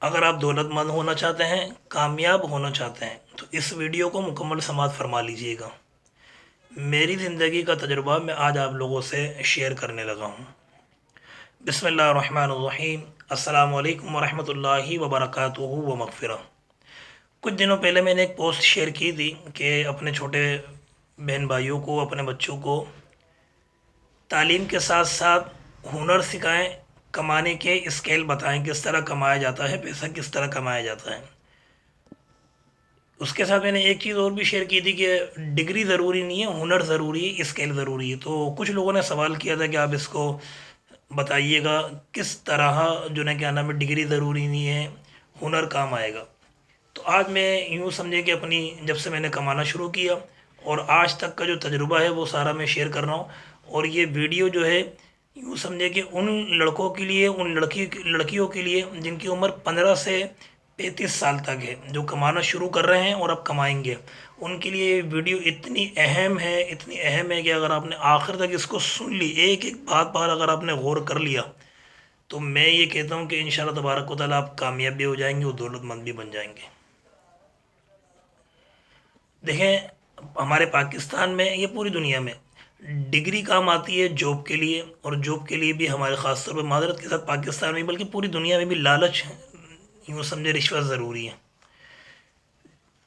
اگر آپ دولت مند ہونا چاہتے ہیں، کامیاب ہونا چاہتے ہیں، تو اس ویڈیو کو مکمل سماعت فرما لیجئے گا۔ میری زندگی کا تجربہ میں آج آپ لوگوں سے شیئر کرنے لگا ہوں۔ بسم اللہ الرحمن الرحیم۔ السلام علیکم ورحمۃ اللہ وبرکاتہ و مغفرہ۔ کچھ دنوں پہلے میں نے ایک پوسٹ شیئر کی تھی کہ اپنے چھوٹے بہن بھائیوں کو، اپنے بچوں کو تعلیم کے ساتھ ساتھ ہنر سکھائیں، کمانے کے اسکیل بتائیں، کس طرح کمایا جاتا ہے، پیسہ کس طرح کمایا جاتا ہے۔ اس کے ساتھ میں نے ایک چیز اور بھی شیئر کی تھی کہ ڈگری ضروری نہیں ہے، ہنر ضروری ہے، اسکیل ضروری ہے۔ تو کچھ لوگوں نے سوال کیا تھا کہ آپ اس کو بتائیے گا کس طرح، جو ہے کیا نام ہے، ڈگری ضروری نہیں ہے، ہنر کام آئے گا۔ تو آج میں یوں سمجھے کہ اپنی جب سے میں نے کمانا شروع کیا اور آج تک کا جو تجربہ ہے وہ سارا میں شیئر کر رہا ہوں۔ اور یہ ویڈیو جو ہے یوں سمجھے کہ ان لڑکوں کے لیے، ان لڑکیوں کے لیے جن کی عمر 15 سے 35 سال تک ہے، جو کمانا شروع کر رہے ہیں اور اب کمائیں گے، ان کے لیے یہ ویڈیو اتنی اہم ہے، اتنی اہم ہے کہ اگر آپ نے آخر تک اس کو سن لی، ایک ایک بات پر اگر آپ نے غور کر لیا، تو میں یہ کہتا ہوں کہ انشاءاللہ تبارک و تعالیٰ آپ کامیاب بھی ہو جائیں گے اور دولت مند بھی بن جائیں گے۔ دیکھیں، ہمارے پاکستان میں، یہ پوری دنیا میں ڈگری کام آتی ہے جاب کے لیے، اور جاب کے لیے بھی ہمارے خاص طور پہ معذرت کے ساتھ پاکستان میں بلکہ پوری دنیا میں بھی لالچ، یوں سمجھے رشوت ضروری ہے۔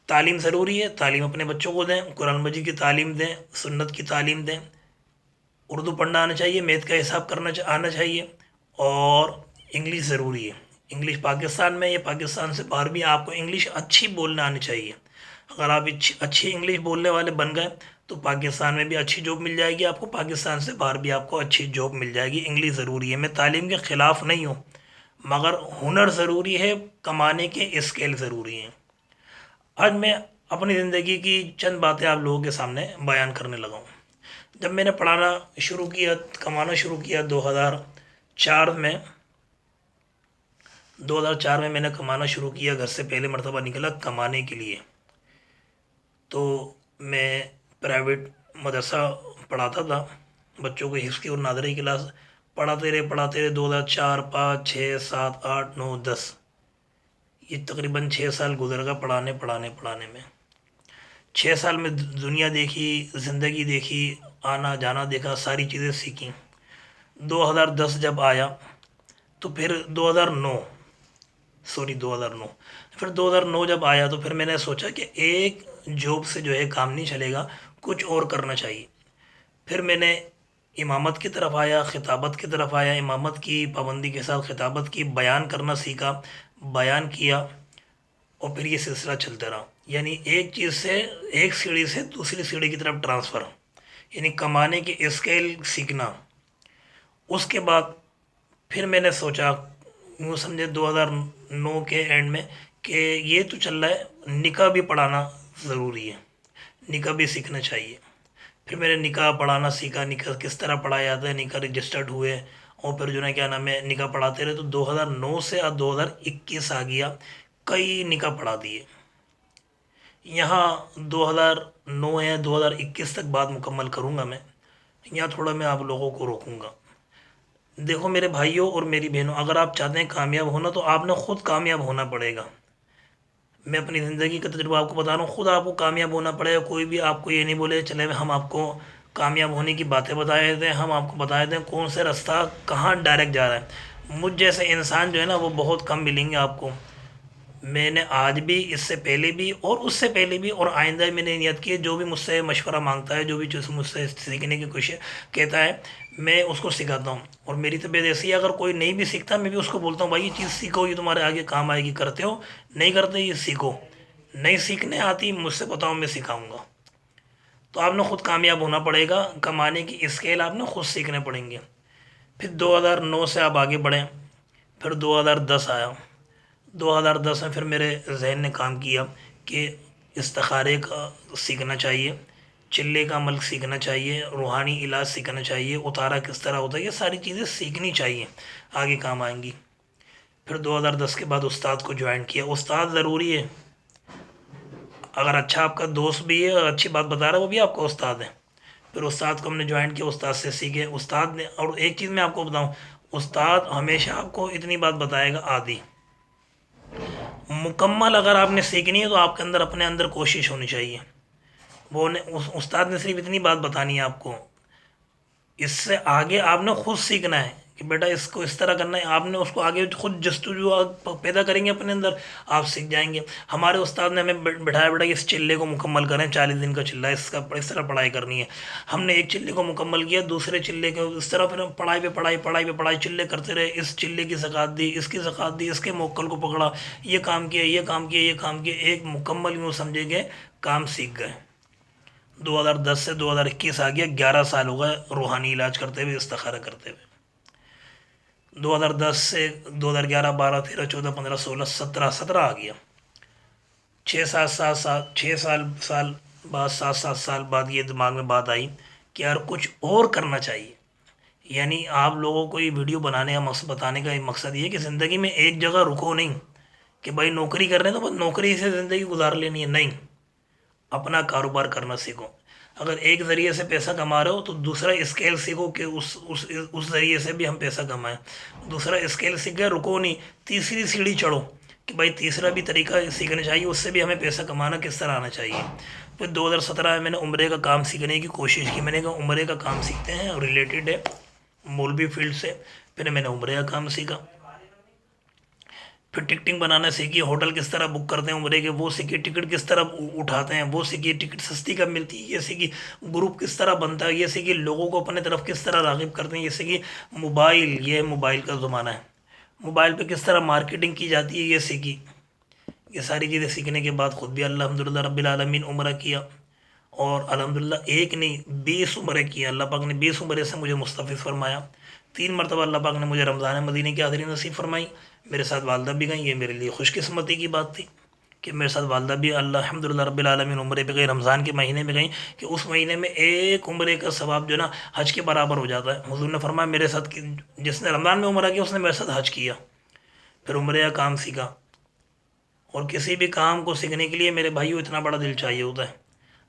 تعلیم ضروری ہے، تعلیم اپنے بچوں کو دیں، قرآن مجید کی تعلیم دیں، سنت کی تعلیم دیں، اردو پڑھنا آنا چاہیے، میتھ کا حساب کرنا آنا چاہیے، اور انگلش ضروری ہے۔ انگلش پاکستان میں یا پاکستان سے باہر بھی آپ کو انگلش اچھی بولنا آنی چاہیے۔ اگر آپ اچھی انگلش بولنے والے بن گئے تو پاکستان میں بھی اچھی جاب مل جائے گی آپ کو، پاکستان سے باہر بھی آپ کو اچھی جاب مل جائے گی۔ انگلش ضروری ہے، میں تعلیم کے خلاف نہیں ہوں، مگر ہنر ضروری ہے، کمانے کے اسکیل ضروری ہیں۔ آج میں اپنی زندگی کی چند باتیں آپ لوگوں کے سامنے بیان کرنے لگا ہوں۔ جب میں نے پڑھانا شروع کیا، کمانا شروع کیا 2004 میں، 2004 میں نے کمانا شروع کیا، گھر سے پہلے مرتبہ نکلا کمانے کے لیے۔ تو میں پرائیویٹ مدرسہ پڑھاتا تھا، بچوں کو حفظ کی اور ناظری کلاس پڑھاتے رہے 2004، 5، 6، 7، 8، 9، 10، یہ تقریباً 6 سال گزر گا پڑھانے میں۔ 6 سال میں دنیا دیکھی، زندگی دیکھی، آنا جانا دیکھا، ساری چیزیں سیکھیں۔ 2010 جب آیا تو پھر 2009 پھر 2009 جب آیا تو پھر میں نے سوچا کہ ایک جاب سے جو ہے کام نہیں چلے گا، کچھ اور کرنا چاہیے۔ پھر میں نے امامت کی طرف آیا، خطابت کی طرف آیا، امامت کی پابندی کے ساتھ خطابت کی، بیان کرنا سیکھا، بیان کیا، اور پھر یہ سلسلہ چلتا رہا۔ یعنی ایک چیز سے، ایک سیڑھی سے دوسری سیڑھی کی طرف ٹرانسفر، یعنی کمانے کے اسکیل سیکھنا۔ اس کے بعد پھر میں نے سوچا، یوں سمجھے 2009 کے اینڈ میں، کہ یہ تو چل رہا ہے، نکاح بھی پڑھانا ضروری ہے، نکاح بھی سیکھنا چاہیے۔ پھر میں نے نکاح پڑھانا سیکھا، نکاح کس طرح پڑھایا جاتا ہے، نکاح رجسٹرڈ ہوئے، اور پھر جو ہے کیا نام ہے، نکاح پڑھاتے رہے۔ تو 2009 سے اب 2021 آ گیا، کئی نکاح پڑھا دیے۔ یہاں 2009 ہے، 2021 تک بات مکمل کروں گا میں، یہاں تھوڑا میں آپ لوگوں کو روکوں گا۔ دیکھو میرے بھائیوں اور میری بہنوں، اگر آپ چاہتے ہیں کامیاب ہونا تو آپ نے خود کامیاب ہونا پڑے گا۔ میں اپنی زندگی کا تجربہ آپ کو بتا رہا ہوں، خود آپ کو کامیاب ہونا پڑے گا۔ کوئی بھی آپ کو یہ نہیں بولے چلے ہم آپ کو کامیاب ہونے کی باتیں بتائے دیتے ہیں، ہم آپ کو بتائے دیں کون سے راستہ کہاں ڈائریکٹ جا رہا ہے۔ مجھ جیسے انسان جو ہے نا وہ بہت کم ملیں گے آپ کو۔ میں نے آج بھی، اس سے پہلے بھی، اور اس سے پہلے بھی، اور آئندہ میں نے نیت کی ہے، جو بھی مجھ سے مشورہ مانگتا ہے، جو بھی چیز مجھ سے سیکھنے کی کوشش کہتا ہے، میں اس کو سکھاتا ہوں۔ اور میری طبیعت ایسی ہے، اگر کوئی نہیں بھی سیکھتا میں بھی اس کو بولتا ہوں بھائی یہ چیز سیکھو، یہ تمہارے آگے کام آئے گی، کرتے ہو نہیں کرتے یہ سیکھو، نہیں سیکھنے آتی مجھ سے بتاؤ، میں سکھاؤں گا۔ تو آپ نے خود کامیاب ہونا پڑے گا، کمانے کی اسکیل آپ نے خود سیکھنے پڑیں گے۔ پھر 2009 سے آپ آگے بڑھیں، پھر 2010 آیا۔ 2010 میں پھر میرے ذہن نے کام کیا کہ استخارے کا سیکھنا چاہیے، چلے کا عمل سیکھنا چاہیے، روحانی علاج سیکھنا چاہیے، اتارا کس طرح ہوتا ہے، یہ ساری چیزیں سیکھنی چاہیے، آگے کام آئیں گی۔ پھر 2010 کے بعد استاد کو جوائن کیا۔ استاد ضروری ہے، اگر اچھا آپ کا دوست بھی ہے اور اچھی بات بتا رہا ہے وہ بھی آپ کا استاد ہے۔ پھر استاد کو ہم نے جوائن کیا، استاد سے سیکھے۔ استاد نے، اور ایک چیز میں آپ کو بتاؤں، استاد ہمیشہ آپ کو اتنی بات بتائے گا آدھی، مکمل اگر آپ نے سیکھنی ہے تو آپ کے اندر اپنے اندر کوشش ہونی چاہیے. وہ نے استاد نے صرف اتنی بات بتانی ہے آپ کو. اس سے آگے آپ نے خود سیکھنا ہے کہ بیٹا اس کو اس طرح کرنا ہے. آپ نے اس کو آگے خود جستجو آپ پیدا کریں گے اپنے اندر، آپ سیکھ جائیں گے. ہمارے استاد نے ہمیں بٹھایا بیٹا کہ اس چلے کو مکمل کریں، 40 دن کا چلہ ہے، اس طرح پڑھائی کرنی ہے. ہم نے ایک چلے کو مکمل کیا، دوسرے چلے کو اس طرح پھر ہم پڑھائی پہ پڑھائی، پڑھائی پہ پڑھائی، چلے کرتے رہے. اس چلے کی زکوٰۃ دی، اس کی زکوٰۃ دی، اس کے موکل کو پکڑا، یہ کام کیا، یہ کام کیا، یہ کام کیا. ایک مکمل یوں سمجھے کہ کام سیکھ گئے. 2010 سے 2021 آ گیا، 11 سال ہو گئے روحانی علاج کرتے ہوئے، استخارہ کرتے ہوئے. 2010 سے 2011، 12، 13، 14، 15، 16، 17 آ گیا. 6 سال بعد، 7 سال بعد یہ دماغ میں بات آئی کہ یار کچھ اور کرنا چاہیے. یعنی آپ لوگوں کو یہ ویڈیو بنانے کا مقصد، بتانے کا مقصد یہ ہے کہ زندگی میں ایک جگہ رکو نہیں کہ بھائی نوکری کر رہے ہیں تو بس نوکری سے زندگی گزار لینی ہے. نہیں، اپنا کاروبار کرنا سیکھو. اگر ایک ذریعے سے پیسہ کما رہے ہو تو دوسرا اسکیل سیکھو کہ اس ذریعے سے بھی ہم پیسہ کمائیں. دوسرا اسکیل سیکھ گئے، رکو نہیں، تیسری سیڑھی چڑھو کہ بھائی تیسرا بھی طریقہ سیکھنا چاہیے، اس سے بھی ہمیں پیسہ کمانا کس طرح آنا چاہیے. پھر 2017 میں میں نے عمرے کا کام سیکھنے کی کوشش کی. میں نے کہا عمرے کا کام سیکھتے ہیں، ریلیٹڈ ہے مولوی فیلڈ سے. پھر میں نے عمرے کا کام سیکھا. پھر ٹکٹنگ بنانا سیکھی، ہوٹل کس طرح بک کرتے ہیں عمرے کے وہ سیکھی، ٹکٹ کس طرح اٹھاتے ہیں وہ سیکھی، ٹکٹ سستی کب ملتی ہے یہ سیکھی، گروپ کس طرح بنتا ہے یہ سیکھی، لوگوں کو اپنے طرف کس طرح راغب کرتے ہیں یہ سیکھی. موبائل، یہ موبائل کا زمانہ ہے، موبائل پہ کس طرح مارکیٹنگ کی جاتی ہے یہ سیکھی. یہ ساری چیزیں سیکھنے کے بعد خود بھی الحمدللہ رب العالمین عمرہ کیا. اور الحمدللہ ایک نہیں 20 عمرے کیا. اللہ پاک نے 20 عمرے سے مجھے مستفیض فرمایا. 3 مرتبہ اللہ پاک نے مجھے رمضان مدینہ کی حاضری نصیب فرمائی. میرے ساتھ والدہ بھی گئیں، یہ میرے لیے خوش قسمتی کی بات تھی کہ میرے ساتھ والدہ بھی الحمدللہ رب العالمین عمرے پہ گئی، رمضان کے مہینے میں گئیں کہ اس مہینے میں ایک عمرے کا ثواب جو ہے نا حج کے برابر ہو جاتا ہے. حضور نے فرمایا میرے ساتھ جس نے رمضان میں عمرہ کیا اس نے میرے ساتھ حج کیا. پھر عمرے کا کام سیکھا. اور کسی بھی کام کو سیکھنے کے لیے میرے بھائیو اتنا بڑا دل چاہیے ہوتا ہے.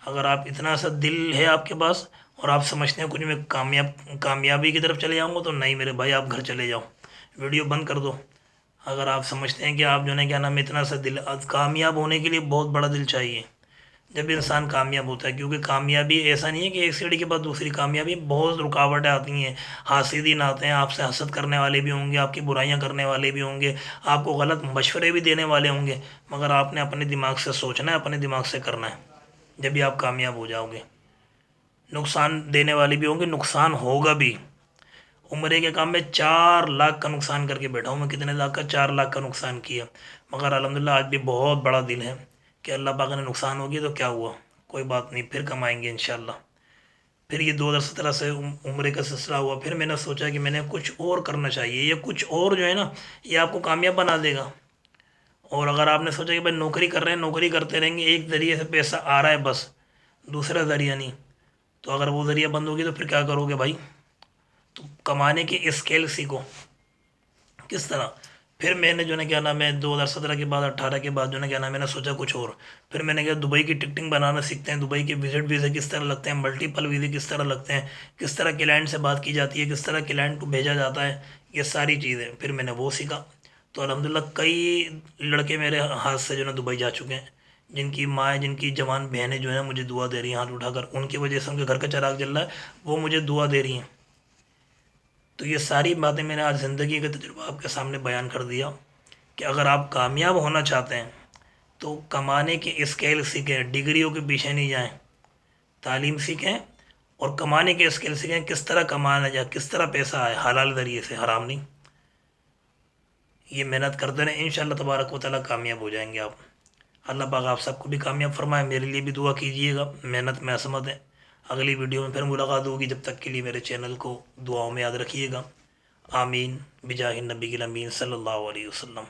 اگر آپ اتنا سا دل ہے آپ کے پاس اور آپ سمجھتے ہیں کچھ میں کامیابی کی طرف چلے جاؤں گا، تو نہیں میرے بھائی، آپ گھر چلے جاؤ، ویڈیو بند کر دو. اگر آپ سمجھتے ہیں کہ آپ جو ہے کیا نام ہے اتنا سا دل، کامیاب ہونے کے لیے بہت بڑا دل چاہیے جب انسان کامیاب ہوتا ہے. کیونکہ کامیابی ایسا نہیں ہے کہ ایک سیڑھی کے بعد دوسری کامیابی، بہت رکاوٹیں آتی ہیں، حاسدین آتے ہیں، آپ سے حسد کرنے والے بھی ہوں گے، آپ کی برائیاں کرنے والے بھی ہوں گے، آپ کو غلط مشورے بھی دینے والے ہوں گے. مگر آپ نے اپنے دماغ سے سوچنا ہے، اپنے دماغ سے کرنا ہے، جبھی آپ کامیاب ہو جاؤ گے. نقصان دینے والے بھی ہوں گے، نقصان ہوگا بھی. عمرے کے کام میں 4 لاکھ کا نقصان کر کے بیٹھا ہوں میں. کتنے لاکھ کا؟ 4 لاکھ کا نقصان کیا. مگر الحمدللہ آج بھی بہت بڑا دل ہے کہ اللہ پاک نے نقصان ہو گیا تو کیا ہوا، کوئی بات نہیں، پھر کمائیں گے انشاءاللہ. پھر یہ 2017 سے عمرے کا سلسلہ ہوا. پھر میں نے سوچا کہ میں نے کچھ اور کرنا چاہیے. یہ کچھ اور جو ہے نا یہ آپ کو کامیاب بنا دے گا. اور اگر آپ نے سوچا کہ بھائی نوکری کر رہے ہیں، نوکری کرتے رہیں گے، ایک ذریعے سے پیسہ آ رہا ہے بس، دوسرا ذریعہ نہیں، تو اگر وہ ذریعہ بند ہوگی تو پھر کیا کرو گے بھائی. تو کمانے کی اسکیل سیکھو کس طرح. پھر میں نے جو ہے کیا نام ہے 2017 کے بعد 18 کے بعد جو ہے کیا نام ہے، میں نے سوچا کچھ اور. پھر میں نے کہا دبئی کی ٹکٹنگ بنانا سیکھتے ہیں، دبئی کے وزٹ ویزے کس طرح لگتے ہیں، ملٹیپل ویزے کس طرح لگتے ہیں، کس طرح کلائنٹ سے بات کی جاتی ہے، کس طرح کلائنٹ کو بھیجا جاتا ہے، یہ ساری چیزیں پھر میں نے وہ سیکھا. تو الحمدللہ کئی لڑکے میرے ہاتھ سے جو ہے نا دبئی جا چکے ہیں، جن کی مائیں، جن کی جوان بہنیں جو ہیں مجھے دعا دے رہی ہیں ہاتھ اٹھا کر. ان کی وجہ سے ان کے گھر کا چراغ جل رہا ہے، وہ مجھے دعا دے رہی ہیں. تو یہ ساری باتیں میں نے آج زندگی کا تجربہ آپ کے سامنے بیان کر دیا کہ اگر آپ کامیاب ہونا چاہتے ہیں تو کمانے کے اسکیل سیکھیں، ڈگریوں کے پیچھے نہیں جائیں، تعلیم سیکھیں اور کمانے کے اسکیل سیکھیں. کس طرح کمانا جائے، کس طرح پیسہ آئے حلال ذریعے سے، حرام نہیں. یہ محنت کرتے رہیں، انشاءاللہ تبارک و تعالیٰ کامیاب ہو جائیں گے آپ. اللہ پاک آپ سب کو بھی کامیاب فرمائے. میرے لیے بھی دعا کیجیے گا، محنت میں عصمت ہے. اگلی ویڈیو میں پھر ملاقات ہوگی، جب تک کے لیے میرے چینل کو دعاؤں میں یاد رکھیے گا. آمین بجاہ النبی الامین صلی اللہ علیہ وسلم.